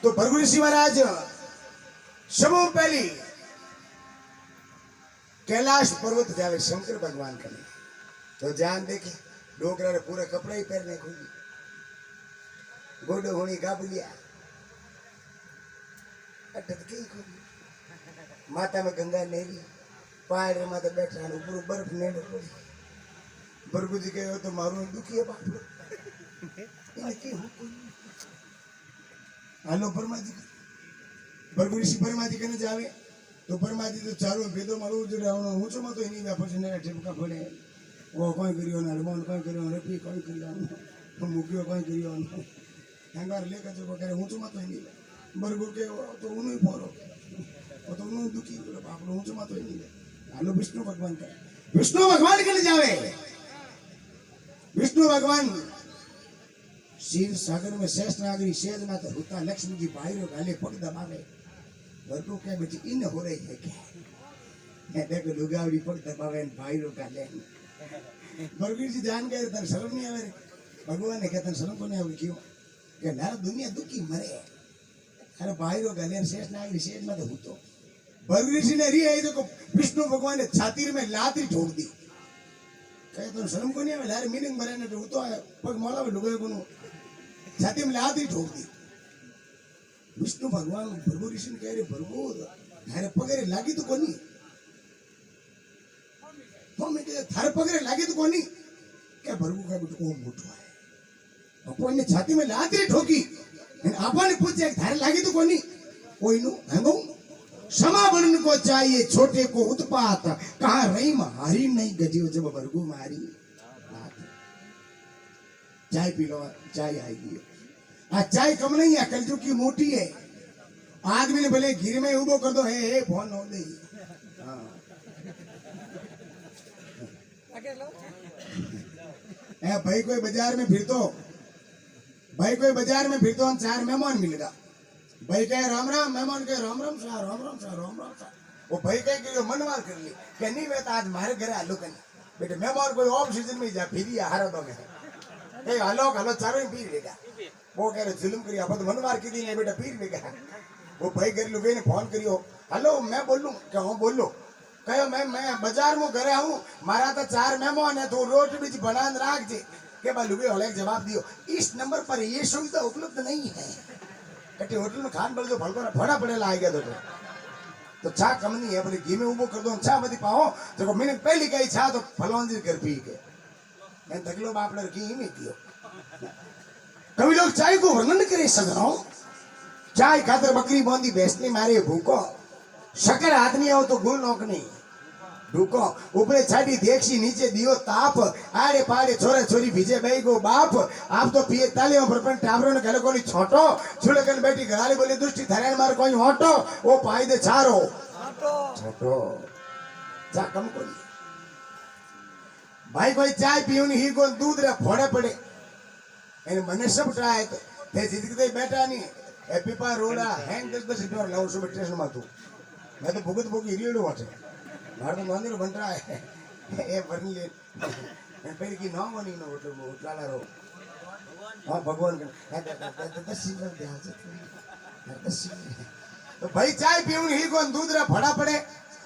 तो भृगु ऋषि महाराज सबों पहली कैलाश पर्वत जावे शंकर भगवान कने तो जान देखे डोकरा रे पूरे कपड़े ही पहनने खुली गोडो होनी गाबलिया अटक के खुली माता में गंगा नेरी पहाड़ रे माता बैठा ऊपर बर्फ नेड़े पड़ी भृगु जी कहे तो मारू दुखी है बाप हालो परमा जी भृगु ऋषि परमा जी कने जावे तो परमा जी तो चारों भेदों मारू जो रावण हूं छो मतो एनी व्यापार ने ठेपका पड़े वो कोई करियो ना मन कोई करियो रफी कोई करियो तो मुकियो कोई करियो हंगार लेकर जो करे हूं छो मतो एनी भृगु के तो उनु फोरो वो तो उनु दुखी बाप हूं छो मतो एनी हालो विष्णु भगवान का विष्णु भगवान कने जावे विष्णु भगवान क्षीर सागर में शेष नागरी शेज माता होता लक्ष्मी जी भाई रो गाले पग दबावे भृगु के बेटी इन हो रही है क्या मैं देखो लुगावड़ी पग दबावे भाई रो गाले भृगु जी जान गए तन शर्म नहीं आवे भगवान ने कहता शर्म को नहीं आवे क्यों कि नारा दुनिया दुखी मरे अरे भाई रो गाले शेष नागरी शेज माता होतो भृगु जी ने री है देखो विष्णु भगवान ने छाती में लात ठोक दी कहे तो शर्म को नहीं आवे यार मीनिंग मरे ने तो पग मोला में लुगावे को छाती में लात ठोक दी विष्णु भगवान भृगु ऋषि ने कह रहे भृगु थारे पगरे लागी तो कोनी तो मैं कहे थारे पगरे लागी तो कोनी क्या भृगु का बेटो को मोटो है अपन ने छाती में लात ठोकी आपा ने पूछे थारे लागी तो कोनी कोई नु हंगो क्षमा बनने को चाहिए छोटे को उत्पात कहा रही मारी नहीं गजियो जब भृगु मारी चाय पी लो चाय आएगी आ चाय कम नहीं है कलजुग की मोटी है आदमी ने भले गिर में उबो कर दो हे फोन हो दे भाई कोई बाजार में फिरतो चार मेहमान मिलेगा भाई कहे राम राम मेहमान कहे राम राम सा राम राम सा राम राम सा वो भाई कहे मनवार कर ली कह नहीं मैं तो आज मारे घरे आलू कहीं बेटे मेहमान कोई ऑफ सीजन में जा फिर हारा दो मैं हलो हलो चारों ही पीर लेगा वो कह रहे जुल्म करियो अब तो मनवार की दी बेटा पीर लेगा वो भाई घर लुगे ने फोन करियो हेलो मैं बोलूं क्या हूं बोलो कहो मैं बाजार में घरे आऊं मारा तो चार मेहमान है तो रोटी बीच बनान राख जे के बा लुगे होले जवाब दियो इस नंबर पर ये सुविधा उपलब्ध नहीं है कटी होटल में खान बोल दो भलको फड़ा पड़ेला आ गया तो चा कम नहीं है बोले घी में उबो कर दो चा बदी पाओ देखो मैंने पहली कही चा तो फलौन जी घर पी के मैं तकलो बाप लड़की ही नहीं दियो कभी लोग चाय को वर्णन करे सजनो चाय खातर बकरी बांधी बेचने मारे भूको शक्कर हाथ नहीं आओ तो गुल नोक नहीं भूको ऊपरे छाटी देखसी नीचे दियो ताप आड़े पाड़े छोरे छोरी भीजे भाई को बाप आप तो पिए तालियों पर पण टावरों ने गले कोनी छोटो छुले कन बैठी घराली बोली दुष्टी थारे मार कोई होटो वो पाई दे छारो छोटो चा कम कोनी भाई कोई चाय पीऊनी ही को दूध रे फोड़े पड़े એને મને सब ટ્રાય તે જીતકતે બેઠા ની એ પીપા રોડા હેંગ 10 રૂપિયા લાવું છું સ્ટેશન માં તું मैं तो भुगत भोगी रियड़ो वाटे मार तो मंदिर बन रहा है ए बन ले मैं पहले की नाम नहीं ना होटल में उठला रो हां भगवान का 10 सीजन दे तो भाई चाय पीऊं ही को दूध रे फड़ा पड़े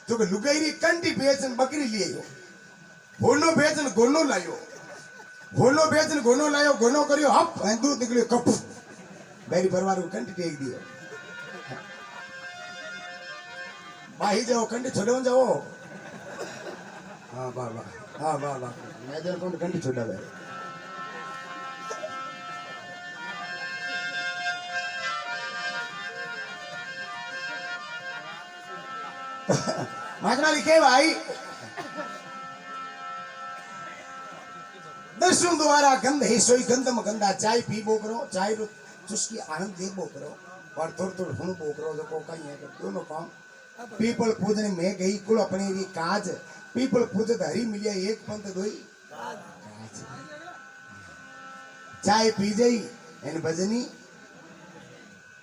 जो के लुगाईरी कंटी बेचन बकरी लियो होनो बेचन गोनो लायो होलो बेचन गोनो लायो गोनो करियो हप दूध निकलियो कप बेरी परिवार को कंटी टेक दियो बाही जाओ कंटी छोड़ो जाओ हां बाबा मैं जन को कंटी छोड़ा बे माजना लिखे भाई दर्शन द्वारा गंध है सोई गंधम गंदा चाय पीबो करो चाय रो चुस्की आनंद देबो करो और थोड़ हुणबो करो जो को कहीं है दोनों काम पीपल पूजने में गई कुल अपनी री काज पीपल पूजत हरी मिलिया एक पंथ दोई काज चाय पी जई एन भजनी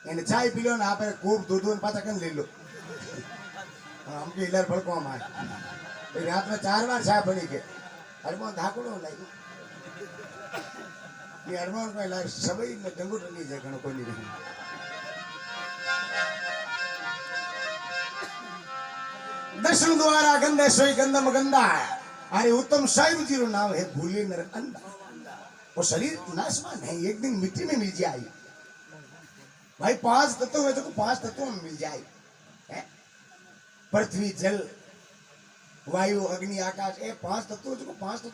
एन चाय पी लो ना आप खूब दूध पाता कन ले लो हमके इलर भड़को हमारे रात में 4 बार चाय बनी के हरमोन धाकुड़ो लाई ये हरमोन को लाई सबई में डंगुट नहीं जगण कोई नहीं दर्शन द्वारा गंदे सोई गंदम गंदा है। अरे उत्तम साहिब जी रो नाम है भूले नर अंधा। वो शरीर नाशवान है, एक दिन मिट्टी में मिल जाए। भाई 5 तत्व है तो 5 तत्वों में मिल जाए है? पृथ्वी जल वायु अग्नि आकाश, ये 5 तत्व जो 5 तत्व